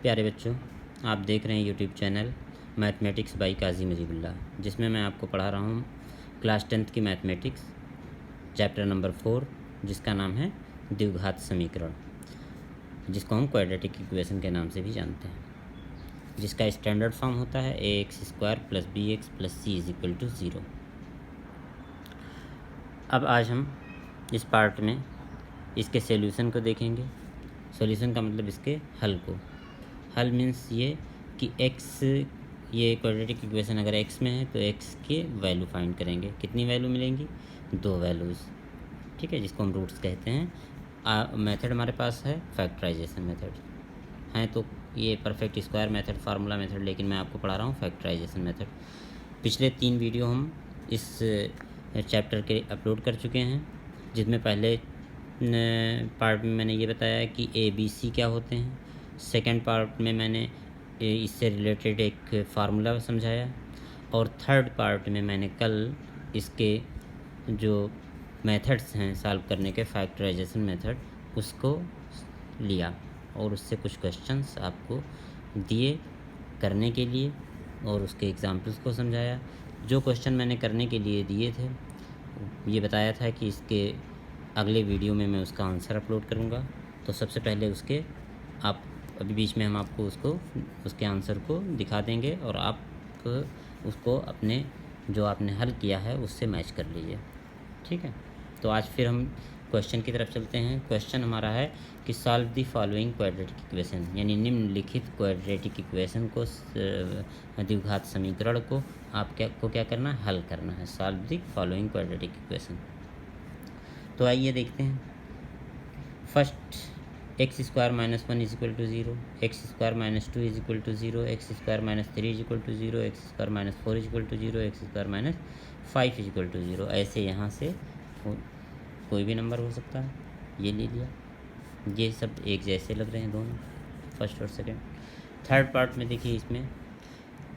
प्यारे बच्चों, आप देख रहे हैं यूट्यूब चैनल मैथमेटिक्स बाई काजी मुजीबुल्लाह, जिसमें मैं आपको पढ़ा रहा हूँ क्लास 10th की मैथमेटिक्स चैप्टर नंबर 4, जिसका नाम है द्विघात समीकरण, जिसको हम क्वाड्रेटिक इक्वेशन के नाम से भी जानते हैं, जिसका स्टैंडर्ड फॉर्म होता है ax² + bx + c = 0। अब आज हम इस पार्ट में इसके सॉल्यूशन को देखेंगे। सॉल्यूशन का मतलब इसके हल को। हल मीन्स ये कि x, ये क्वाड्रेटिक इक्वेशन अगर x में है तो x के वैल्यू फाइंड करेंगे। कितनी वैल्यू मिलेंगी? 2 वैल्यूज़, ठीक है, जिसको हम रूट्स कहते हैं। मेथड हमारे पास है फैक्टराइजेशन मेथड हैं, तो ये perfect square method, formula method, लेकिन मैं आपको पढ़ा रहा हूँ फैक्टराइजेशन मेथड। पिछले 3 वीडियो हम इस चैप्टर के अपलोड कर चुके हैं, जिसमें पहले पार्ट में मैंने ये बताया कि ABC क्या होते हैं। सेकंड पार्ट में मैंने इससे रिलेटेड एक फार्मूला समझाया, और थर्ड पार्ट में मैंने कल इसके जो मेथड्स हैं सॉल्व करने के, फैक्टराइजेशन मेथड, उसको लिया और उससे कुछ क्वेश्चंस आपको दिए करने के लिए और उसके एग्जाम्पल्स को समझाया। जो क्वेश्चन मैंने करने के लिए दिए थे, ये बताया था कि इसके अगले वीडियो में मैं उसका आंसर अपलोड करूँगा। तो सबसे पहले उसके आप अभी बीच में हम आपको उसके आंसर को दिखा देंगे, और आप उसको अपने जो आपने हल किया है उससे मैच कर लीजिए, ठीक है। तो आज फिर हम क्वेश्चन की तरफ चलते हैं। क्वेश्चन हमारा है कि solve the following quadratic equation, यानी निम्नलिखित क्वाड्रेटिक इक्वेशन को, द्विघात समीकरण को आपको क्या करना है? हल करना है। Solve the following quadratic equation. तो आइए देखते हैं। First, x² - 1 = 0, x² - 2 = 0, x² - 3 = 0, x² - 4 = 0, x² - 5 = 0। ऐसे यहाँ से कोई भी नंबर हो सकता है, ये ले लिया। ये सब एक जैसे लग रहे हैं दोनों, फर्स्ट और सेकंड। थर्ड पार्ट में देखिए, इसमें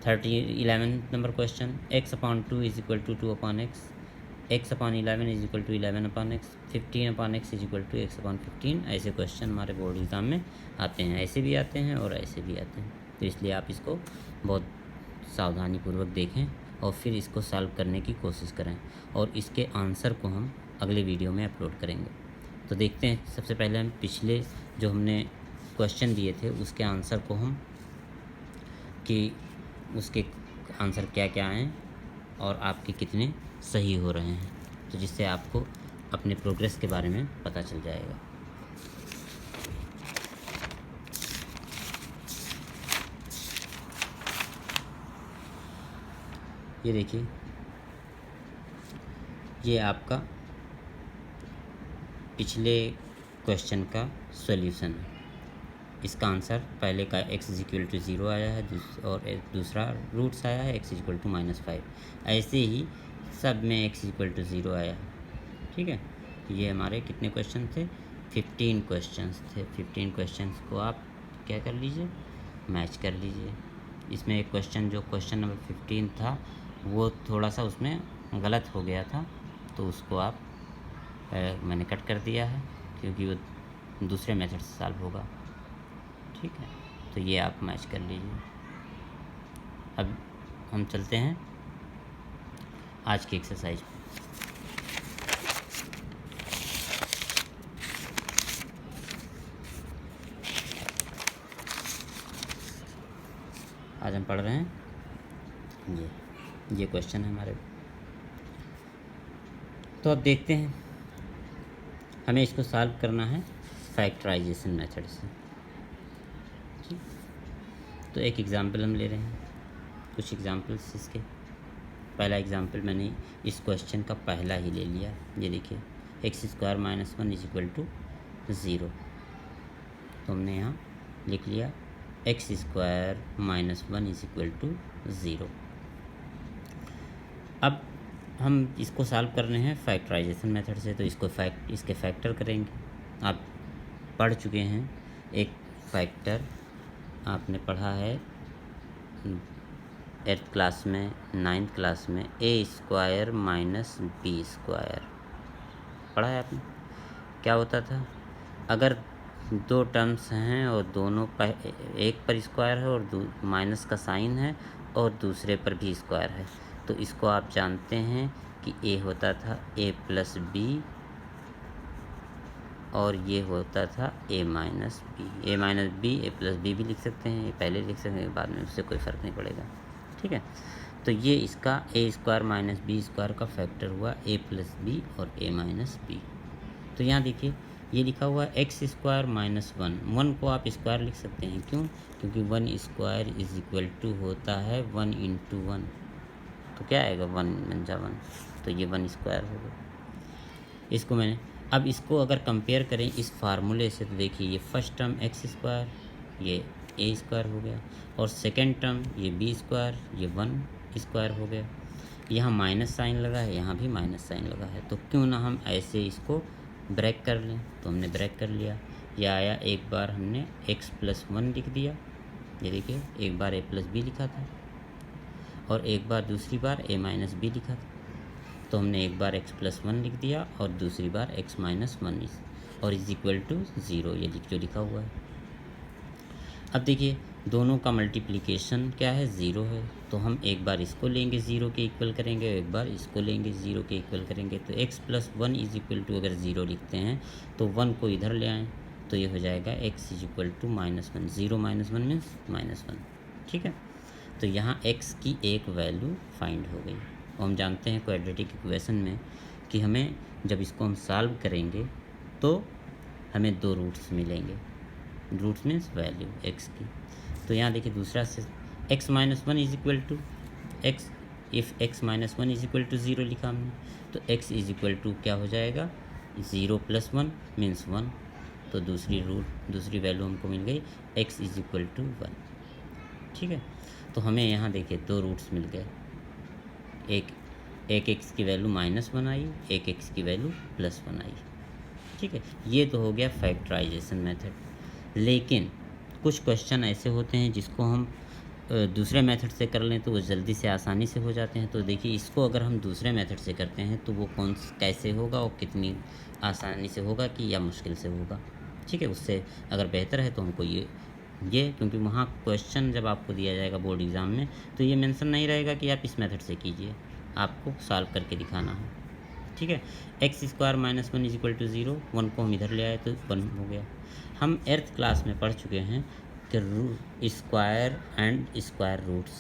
11th number question, x/2 = 2/x, x/11 = 11/x, 15/x = x/15। ऐसे क्वेश्चन हमारे बोर्ड एग्ज़ाम में आते हैं, ऐसे भी आते हैं और ऐसे भी आते हैं। तो इसलिए आप इसको बहुत सावधानीपूर्वक देखें और फिर इसको सॉल्व करने की कोशिश करें, और इसके आंसर को हम अगले वीडियो में अपलोड करेंगे। तो देखते हैं, सबसे पहले हम पिछले जो हमने क्वेश्चन दिए थे उसके आंसर को हम, कि उसके आंसर क्या क्या हैं और आपके कितने सही हो रहे हैं, तो जिससे आपको अपने प्रोग्रेस के बारे में पता चल जाएगा। ये देखिए, ये आपका पिछले क्वेश्चन का सॉल्यूशन है। इसका आंसर पहले का x = 0 आया है, और दूसरा रूट्स आया है x = -5। ऐसे ही सब में x = 0 आया है, ठीक है। ये हमारे कितने क्वेश्चन थे? 15 क्वेश्चंस थे। 15 क्वेश्चंस को आप क्या कर लीजिए? मैच कर लीजिए। इसमें एक क्वेश्चन, जो क्वेश्चन नंबर 15 था, वो थोड़ा सा उसमें गलत हो गया था, तो उसको आप मैंने कट कर दिया है, क्योंकि वो दूसरे मेथड से सॉल्व होगा, ठीक है। तो ये आप मैच कर लीजिए। अब हम चलते हैं आज की एक्सरसाइज पे। आज हम पढ़ रहे हैं ये क्वेश्चन है हमारे। तो अब देखते हैं, हमें इसको सॉल्व करना है फैक्टराइजेशन मेथड से, ठीक। तो एक एग्ज़ाम्पल हम ले रहे हैं, कुछ एग्ज़ाम्पल्स इसके। पहला एग्ज़ाम्पल मैंने इस क्वेश्चन का पहला ही ले लिया। ये देखिए, x² - 1 = 0, तो हमने यहाँ लिख लिया x² - 1 = 0। अब हम इसको सॉल्व कर रहे हैं फैक्टराइजेशन मेथड से, तो इसके फैक्टर करेंगे। आप पढ़ चुके हैं, एक फैक्टर आपने पढ़ा है 8th क्लास में, 9th क्लास में, a² - b² पढ़ा है आपने। क्या होता था? अगर दो टर्म्स हैं और दोनों एक पर स्क्वायर है और माइनस का साइन है और दूसरे पर भी स्क्वायर है। तो इसको आप जानते हैं कि ए होता था ए प्लस बी और ये होता था ए माइनस बी ए प्लस बी भी लिख सकते हैं, ये पहले लिख सकते हैं बाद में, उससे कोई फ़र्क नहीं पड़ेगा। ठीक है, तो ये इसका ए स्क्वायर माइनस बी स्क्वायर का फैक्टर हुआ ए प्लस बी और ए माइनस बी। तो यहाँ देखिए ये लिखा हुआ एक्स स्क्वायर माइनस वन को आप स्क्वायर लिख सकते हैं, क्यों? क्योंकि one square is equal to होता है 1 इंटू 1। तो क्या आएगा 1 × 1, तो ये 1 स्क्वायर हो गया। इसको मैंने अब इसको अगर कंपेयर करें इस फार्मूले से, तो देखिए ये फर्स्ट टर्म एक्स स्क्वायर ये ए स्क्वायर हो गया और सेकेंड टर्म ये बी स्क्वायर ये 1 स्क्वायर हो गया। यहाँ माइनस साइन लगा है, यहाँ भी माइनस साइन लगा है, तो क्यों ना हम ऐसे इसको ब्रेक कर लें। तो हमने ब्रेक कर लिया, यह आया एक बार हमने x प्लस 1 लिख दिया, ये देखिए एक बार a प्लस बी लिखा था और एक बार दूसरी बार a माइनस बी लिखा था। तो हमने एक बार x प्लस 1 लिख दिया और दूसरी बार x माइनस 1 और इज इक्वल टू 0, ये जो लिखा हुआ है। अब देखिए दोनों का मल्टीप्लिकेशन क्या है 0 है, तो हम एक बार इसको लेंगे 0 के इक्वल करेंगे, एक बार इसको लेंगे 0 के इक्वल करेंगे। तो x plus 1 is equal to अगर 0 लिखते हैं तो 1 को इधर ले आएँ तो ये हो जाएगा x is equal to -1। 0 - 1 means -1। ठीक है, तो यहाँ x की एक वैल्यू फाइंड हो गई। और हम जानते हैं क्वाड्रेटिक इक्वेशन में कि हमें जब इसको हम सॉल्व करेंगे तो हमें 2 रूट्स मिलेंगे। रूट्स मीन्स वैल्यू x की। तो यहाँ देखिए दूसरा से x minus 1 is equal to x, if x minus 1 is equal to 0 लिखा हमने, तो x इज इक्वल टू क्या हो जाएगा 0 + 1 मीन्स 1। तो दूसरी वैल्यू हमको मिल गई x इज इक्वल टू 1। ठीक है, तो हमें यहाँ देखिए 2 रूट्स मिल गए, एक x की वैल्यू -1 आई, एक x की वैल्यू +1 आई। ठीक है, ये तो हो गया फैक्टराइजेशन मेथड। लेकिन कुछ क्वेश्चन ऐसे होते हैं जिसको हम दूसरे मेथड से कर लें तो वो जल्दी से आसानी से हो जाते हैं। तो देखिए इसको अगर हम दूसरे मेथड से करते हैं तो वो कैसे होगा और कितनी आसानी से होगा कि या मुश्किल से होगा। ठीक है, उससे अगर बेहतर है तो हमको ये क्योंकि वहाँ क्वेश्चन जब आपको दिया जाएगा बोर्ड एग्ज़ाम में तो ये मेंशन नहीं रहेगा कि आप इस मेथड से कीजिए, आपको सॉल्व करके दिखाना है। ठीक है, x square minus 1 is equal to 0, 1 को हम इधर ले आए तो 1 हो गया। हम 8th क्लास में पढ़ चुके हैं कि square and square roots.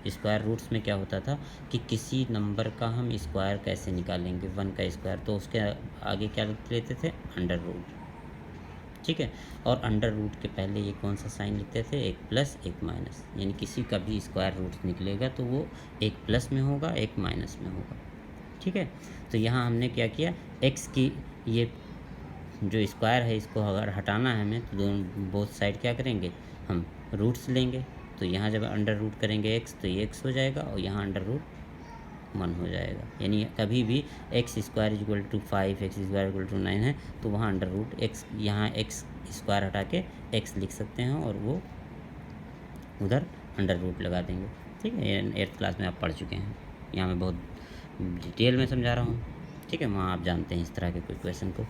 Square roots में क्या होता था कि किसी नंबर का हम स्क्वायर कैसे निकालेंगे, 1 का स्क्वायर, तो उसके आगे क्या लिख लेते थे अंडर रूट। ठीक है, और अंडर रूट के पहले ये कौन सा साइन लिखते थे, एक प्लस एक माइनस, यानी किसी का भी स्क्वायर रूट निकलेगा तो वो एक प्लस में होगा एक माइनस में होगा। ठीक है, तो यहाँ हमने क्या किया, x की ये जो स्क्वायर है इसको अगर हटाना है हमें तो दोनों बोथ साइड क्या करेंगे, हम रूट्स लेंगे। तो यहाँ जब अंडर रूट करेंगे x तो ये x हो जाएगा और यहाँ अंडर रूट 1 हो जाएगा। यानी कभी भी x square is equal to 5, x square equal to 9 है तो वहाँ अंडर रूट x, यहाँ x स्क्वायर हटा के x लिख सकते हैं और वो उधर अंडर रूट लगा देंगे। ठीक है, 8th क्लास में आप पढ़ चुके हैं, यहाँ मैं बहुत डिटेल में समझा रहा हूँ। ठीक है, वहाँ आप जानते हैं इस तरह के कोई क्वेश्चन को।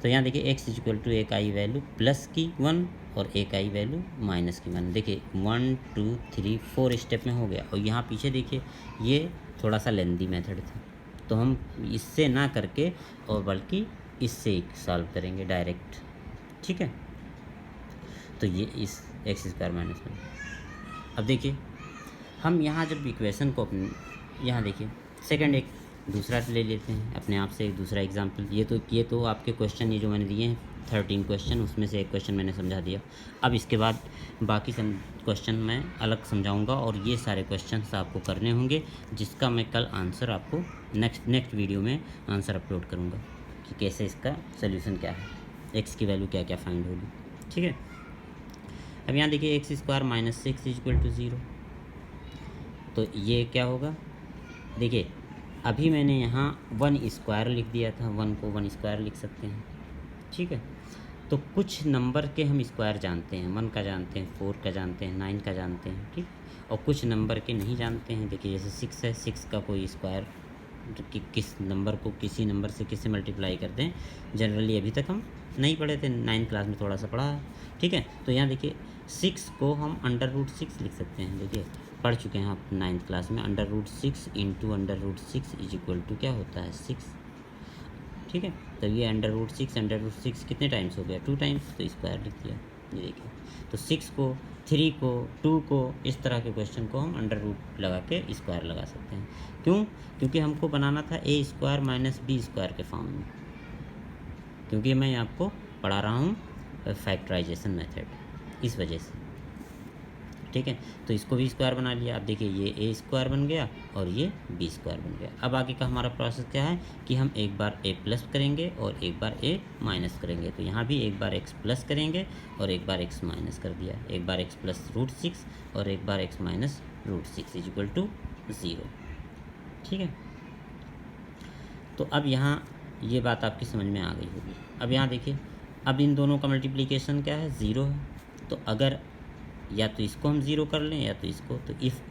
तो यहाँ देखिए x इज इक्वल टू एक आई वैल्यू प्लस की 1 और एक आई वैल्यू माइनस की 1। देखिए 1 2 3 4 स्टेप में हो गया। और यहाँ पीछे देखिए ये थोड़ा सा लेंदी मेथड था, तो हम इससे ना करके और बल्कि इससे सॉल्व करेंगे डायरेक्ट। ठीक है, तो ये इस x स्क्वायर माइनस 1। अब देखिए हम यहाँ जब इक्वेशन को अपने यहाँ देखिए सेकंड एक दूसरा ले लेते हैं अपने आप से एक दूसरा एग्जांपल। ये तो आपके क्वेश्चन ये जो मैंने दिए हैं 13 क्वेश्चन, उसमें से एक क्वेश्चन मैंने समझा दिया। अब इसके बाद बाकी क्वेश्चन मैं अलग समझाऊंगा और ये सारे क्वेश्चंस आपको करने होंगे, जिसका मैं कल आंसर आपको नेक्स्ट वीडियो में आंसर अपलोड करूँगा कि कैसे इसका सोल्यूशन क्या है, एक्स की वैल्यू क्या क्या फाइंड होगी। ठीक है, अब यहाँ देखिए x square minus 6 is equal to 0, तो ये क्या होगा। देखिए अभी मैंने यहाँ 1 स्क्वायर लिख दिया था, 1 को 1 स्क्वायर लिख सकते हैं। ठीक है, तो कुछ नंबर के हम स्क्वायर जानते हैं, 1 का जानते हैं, 4 का जानते हैं, 9 का जानते हैं। ठीक, और कुछ नंबर के नहीं जानते हैं। देखिए जैसे 6 है, 6 का कोई स्क्वायर कि किस नंबर को किसी नंबर से किससे मल्टीप्लाई करते हैं, जनरली अभी तक हम नहीं पढ़े थे, 9th क्लास में थोड़ा सा पढ़ा है, ठीक है। तो यहाँ देखिए 6 को हम √6 लिख सकते हैं, देखिए पढ़ चुके हैं आप 9th क्लास में। √6 इंटू √6 इज इक्वल टू क्या होता है 6, ठीक है। तो ये √6 कितने टाइम्स हो गया 2 टाइम्स, तो स्क्वायर लिख दिया, ये देखिए। तो 6 को 3 को 2 को इस तरह के क्वेश्चन को हम अंडर रूट लगा के स्क्वायर लगा सकते हैं। क्यों? क्योंकि हमको बनाना था a² - b² के फॉर्म में, क्योंकि मैं आपको पढ़ा रहा हूँ फैक्टराइजेशन मेथड, इस वजह से, ठीक है। तो इसको भी स्क्वायर बना लिया। अब देखिए ये a² बन गया और ये b² बन गया। अब आगे का हमारा प्रोसेस क्या है कि हम एक बार a प्लस करेंगे और एक बार a माइनस करेंगे। तो यहाँ भी एक बार x प्लस करेंगे और एक बार x माइनस कर दिया, एक बार x प्लस √6 और एक बार x minus √6 is equal to 0, ठीक है। तो अब यहाँ ये बात आपकी समझ में आ गई होगी। अब यहाँ देखिए, अब इन दोनों का मल्टीप्लिकेशन क्या है 0 है। तो अगर या तो इसको हम 0 कर लें या तो इसको, तो if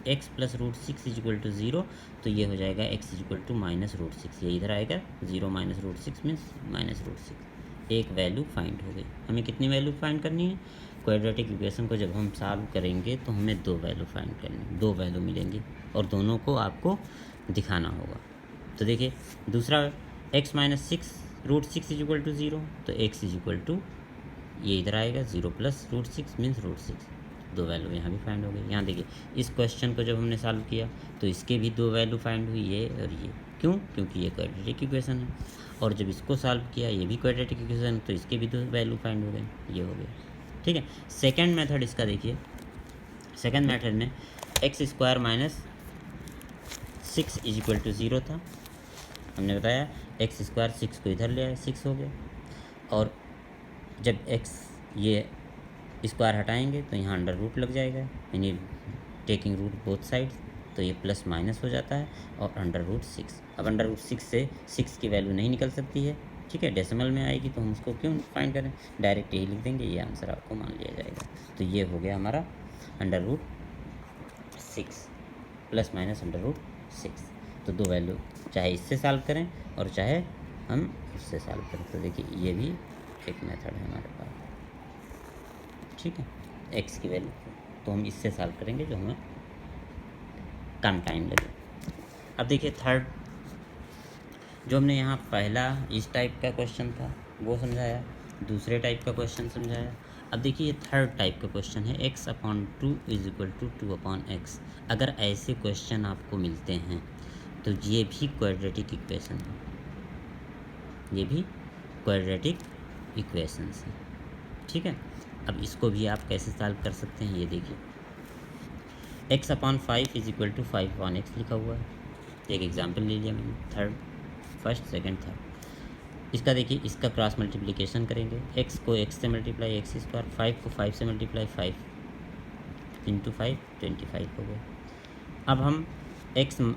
x plus √6 is equal to 0, तो ये हो जाएगा x इज इक्वल टू -√6, ये इधर आएगा 0 - √6 मीन्स -√6। एक वैल्यू फाइंड हो गई। हमें कितनी वैल्यू फाइंड करनी है? क्वाड्रेटिक इक्वेशन को जब हम सॉल्व करेंगे तो हमें 2 वैल्यू फाइंड करनी, 2 वैल्यू मिलेंगी और दोनों को आपको दिखाना होगा। तो देखिए दूसरा x - 6 √6 इज इक्वल टू 0, तो x इज इक्वल टू ये इधर आएगा 0 प्लस √6 मीन्स √6। 2 वैल्यू यहाँ भी फाइंड हो गई। यहाँ देखिए इस क्वेश्चन को जब हमने सॉल्व किया तो इसके भी 2 वैल्यू फाइंड हुई, ये और ये। क्यों? क्योंकि ये क्वाड्रेटिक इक्वेशन है। और जब इसको सॉल्व किया ये भी क्वाड्रेटिक इक्वेशन, तो इसके भी 2 वैल्यू फाइंड हो गए, ये हो गया, ठीक है। सेकेंड मेथड इसका देखिए, सेकेंड मेथड में x² - 6 इज इक्वल टू 0 था। हमने बताया x² 6 को इधर ले आए, 6 हो गया। और जब x ये स्क्वायर हटाएंगे तो यहाँ अंडर रूट लग जाएगा, यानी टेकिंग रूट बोथ साइड्स, तो ये प्लस माइनस हो जाता है और √6। अब √6 से 6 की वैल्यू नहीं निकल सकती है, ठीक है, डेसिमल में आएगी, तो हम उसको क्यों फाइंड करें, डायरेक्ट यही लिख देंगे, ये आंसर आपको मान लिया जाएगा। तो ये हो गया हमारा √6 प्लस माइनस √6। तो 2 वैल्यू चाहे इससे सॉल्व करें और चाहे हम इससे सॉल्व करें। तो देखिए ये भी एक मेथड है हमारे पास, ठीक है। x की वैल्यू तो हम इससे सॉल्व करेंगे जो हमें कम टाइम लगे। अब देखिए थर्ड, जो हमने यहाँ पहला इस टाइप का क्वेश्चन था वो समझाया, दूसरे टाइप का क्वेश्चन समझाया। अब देखिए ये थर्ड टाइप का क्वेश्चन है x/2 is equal to 2/x। अगर ऐसे क्वेश्चन आपको मिलते हैं तो ये भी क्वाड्रेटिक इक्वेशन है, ये भी क्वाड्रेटिक इक्वेशंस है, ठीक है। अब इसको भी आप कैसे सॉल्व कर सकते हैं, ये देखिए x/5 is equal to 5/x लिखा हुआ है। एक एग्जांपल ले लिया मैंने, थर्ड, फर्स्ट, सेकंड, थर्ड। इसका देखिए, इसका क्रॉस मल्टीप्लिकेशन करेंगे, x को x से मल्टीप्लाई x², 5 को 5 से मल्टीप्लाई 5 इंटू 5 25 हो गया। अब हम x²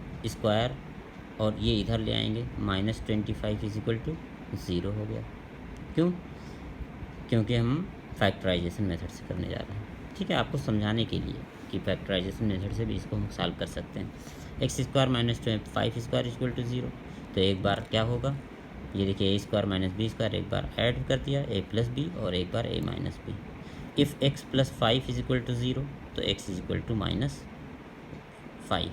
और ये इधर ले आएंगे, -25 इज इक्वल टू 0 हो गया। क्यों? क्योंकि हम फैक्टराइजेशन मेथड से करने जा रहे हैं, ठीक है, आपको समझाने के लिए कि फैक्टराइजेशन मेथड से भी इसको हम सॉल्व कर सकते हैं। x² - 5² इक्वल टू 0, तो एक बार क्या होगा, ये देखिए a² - b², एक बार ऐड कर दिया a प्लस b और एक बार a minus b। If x plus 5 is equal to 0, तो x इज इक्वल टू -5,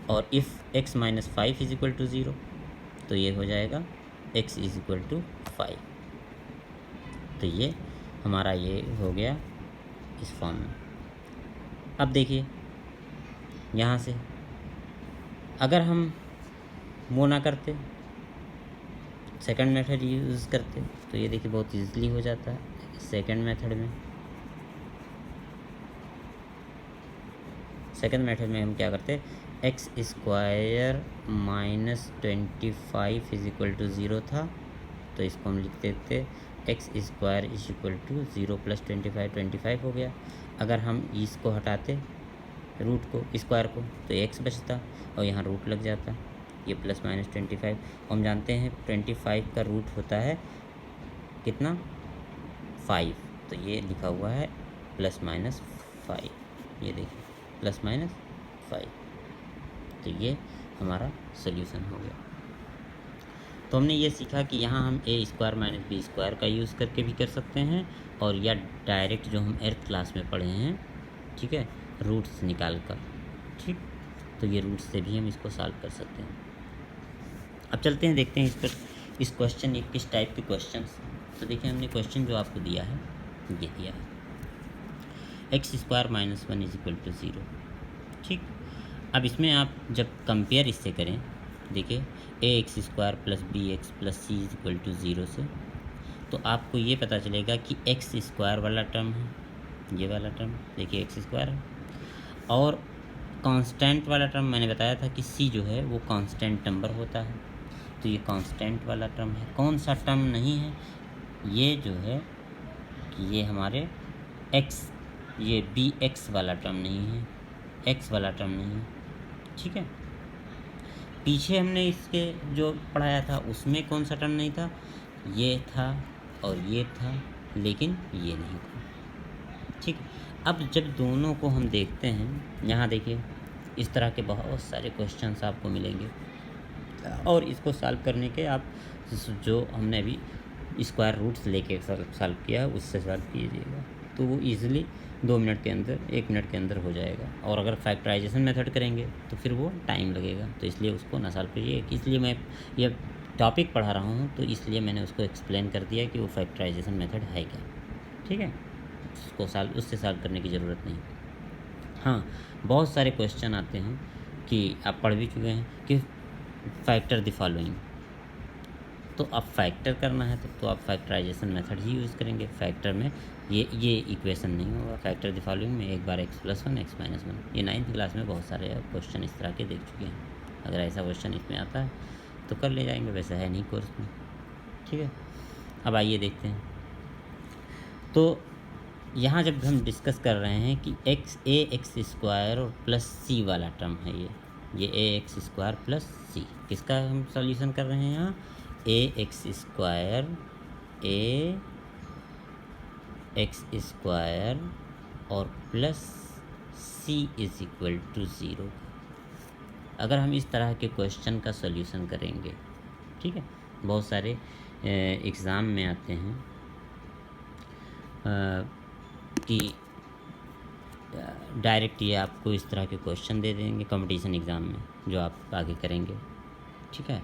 और if x - 5 is equal to 0, तो ये हो जाएगा x इज इक्वल टू 5। तो ये हमारा ये हो गया इस फॉर्म में। अब देखिए यहाँ से अगर हम वो ना करते, सेकंड मेथड यूज़ करते, तो ये देखिए बहुत ईजिली हो जाता है सेकंड मेथड में। सेकंड मेथड में हम क्या करते, x² - 25 इज इक्वल टू 0 था, तो इसको हम लिख देते x² is equal to 0 plus 25 हो गया। अगर हम इसको हटाते रूट को, स्क्वायर को, तो x बचता और यहाँ रूट लग जाता, ये प्लस माइनस 25। हम जानते हैं 25 का रूट होता है कितना, 5, तो ये लिखा हुआ है +-5, ये देखिए +-5। तो ये हमारा सोल्यूशन हो गया। तो हमने ये सीखा कि यहाँ हम ए स्क्वायर माइनस बी स्क्वायर का यूज़ करके भी कर सकते हैं, और या डायरेक्ट जो हम एर्थ क्लास में पढ़े हैं, ठीक है, रूट्स निकाल कर, ठीक, तो ये रूट्स से भी हम इसको सॉल्व कर सकते हैं। अब चलते हैं, देखते हैं इस पर, इस क्वेश्चन, ये किस टाइप के क्वेश्चन। तो देखिए हमने क्वेश्चन जो आपको दिया है ये दिया है, x square minus 1 is equal to 0, ठीक। अब इसमें आप जब कंपेयर इससे करें, देखिए a x square plus b x plus c is equal to 0 से, तो आपको ये पता चलेगा कि एक्स स्क्वायर वाला टर्म है, ये वाला टर्म देखिए एक्स स्क्वायर है, और कांस्टेंट वाला टर्म मैंने बताया था कि सी जो है वो कांस्टेंट नंबर होता है, तो ये कांस्टेंट वाला टर्म है। कौन सा टर्म नहीं है, ये जो है कि ये हमारे एक्स, ये बी एक्स वाला टर्म नहीं है, एक्स वाला टर्म नहीं है, ठीक है। पीछे हमने इसके जो पढ़ाया था उसमें कौन सा टर्म नहीं था, ये था और ये था, लेकिन ये नहीं था, ठीक। अब जब दोनों को हम देखते हैं, यहाँ देखिए इस तरह के बहुत सारे क्वेश्चंस आपको मिलेंगे, और इसको सॉल्व करने के आप जो हमने अभी स्क्वायर रूट्स लेके सॉल्व किया उससे सॉल्व कीजिएगा, तो वो ईज़िली 2 मिनट के अंदर, 1 मिनट के अंदर हो जाएगा। और अगर फैक्टराइजेशन मेथड करेंगे तो फिर वो टाइम लगेगा, तो इसलिए उसको ना सॉल्व करिए। इसलिए मैं ये टॉपिक पढ़ा रहा हूँ, तो इसलिए मैंने उसको एक्सप्लेन कर दिया कि वो फैक्टराइजेशन मेथड है क्या, ठीक है, उसको उससे सॉल्व करने की ज़रूरत नहीं। हाँ, बहुत सारे क्वेश्चन आते हैं कि आप पढ़ भी चुके हैं कि फैक्टर द फॉलोइंग, तो अब फैक्टर करना है तो आप फैक्टराइजेशन मेथड ही यूज़ करेंगे। फैक्टर में ये इक्वेशन नहीं होगा, फैक्टर द फॉलोइंग में एक बार x प्लस 1 x माइनस 1, ये 9th क्लास में बहुत सारे क्वेश्चन इस तरह के देख चुके हैं। अगर ऐसा क्वेश्चन इसमें आता है तो कर ले जाएंगे, वैसे है नहीं कोर्स में, ठीक है। अब आइए देखते हैं, तो यहाँ जब हम डिस्कस कर रहे हैं कि ए एक्स स्क्वायर और प्लस सी वाला टर्म है, ये a x square plus c, किसका हम सॉल्यूशन कर रहे हैं यहाँ, ए एक्स स्क्वायर और plus c is equal to 0। अगर हम इस तरह के क्वेश्चन का सॉल्यूशन करेंगे, ठीक है, बहुत सारे एग्ज़ाम में आते हैं कि डायरेक्ट ये आपको इस तरह के क्वेश्चन दे देंगे कंपटीशन एग्ज़ाम में जो आप आगे करेंगे, ठीक है।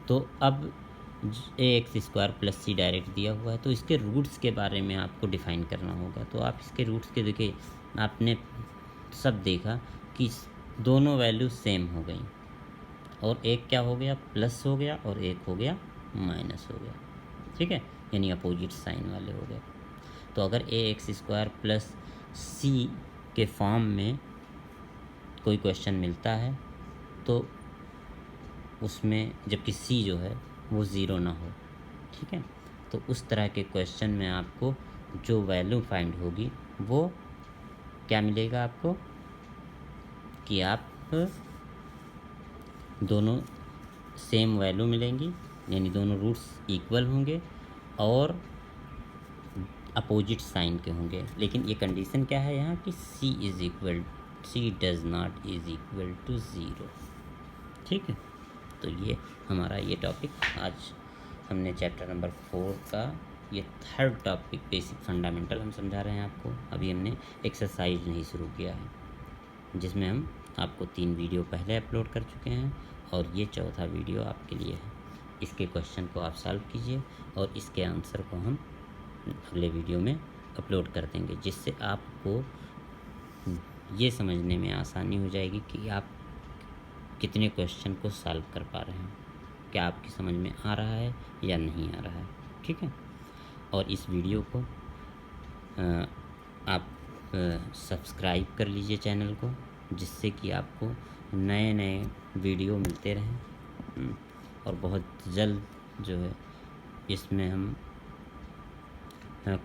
तो अब ए एक्स स्क्वायर प्लस सी डायरेक्ट दिया हुआ है, तो इसके रूट्स के बारे में आपको डिफ़ाइन करना होगा। तो आप इसके रूट्स के देखिए, आपने सब देखा कि दोनों वैल्यू सेम हो गई, और एक क्या हो गया, प्लस हो गया, और एक हो गया माइनस हो गया, ठीक है, यानी अपोजिट साइन वाले हो गए। तो अगर ए एक्स स्क्वायर प्लस सी के फॉर्म में कोई क्वेश्चन मिलता है तो उसमें जबकि सी जो है वो 0 ना हो, ठीक है, तो उस तरह के क्वेश्चन में आपको जो वैल्यू फाइंड होगी वो क्या मिलेगा आपको, कि आप दोनों सेम वैल्यू मिलेंगी, यानी दोनों रूट्स इक्वल होंगे और अपोजिट साइन के होंगे। लेकिन ये कंडीशन क्या है यहाँ कि c does not is equal to 0, ठीक है। तो ये हमारा ये टॉपिक आज हमने चैप्टर नंबर 4 का ये 3rd टॉपिक बेसिक फंडामेंटल हम समझा रहे हैं आपको। अभी हमने एक्सरसाइज नहीं शुरू किया है, जिसमें हम आपको 3 वीडियो पहले अपलोड कर चुके हैं, और ये 4था वीडियो आपके लिए है। इसके क्वेश्चन को आप सॉल्व कीजिए और इसके आंसर को हम अगले वीडियो में अपलोड कर देंगे, जिससे आपको ये समझने में आसानी हो जाएगी कि आप कितने क्वेश्चन को सॉल्व कर पा रहे हैं, क्या आपकी समझ में आ रहा है या नहीं आ रहा है, ठीक है। और इस वीडियो को आप सब्सक्राइब कर लीजिए चैनल को, जिससे कि आपको नए नए वीडियो मिलते रहें, और बहुत जल्द जो है इसमें हम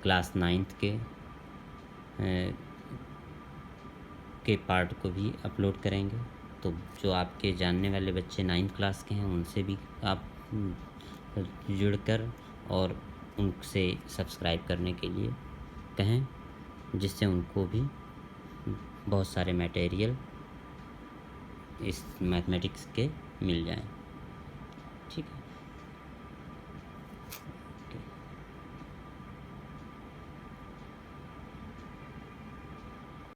क्लास 9th के पार्ट को भी अपलोड करेंगे। तो जो आपके जानने वाले बच्चे 9th क्लास के हैं उनसे भी आप जुड़कर और उनसे सब्सक्राइब करने के लिए कहें, जिससे उनको भी बहुत सारे मटेरियल इस मैथमेटिक्स के मिल जाएं।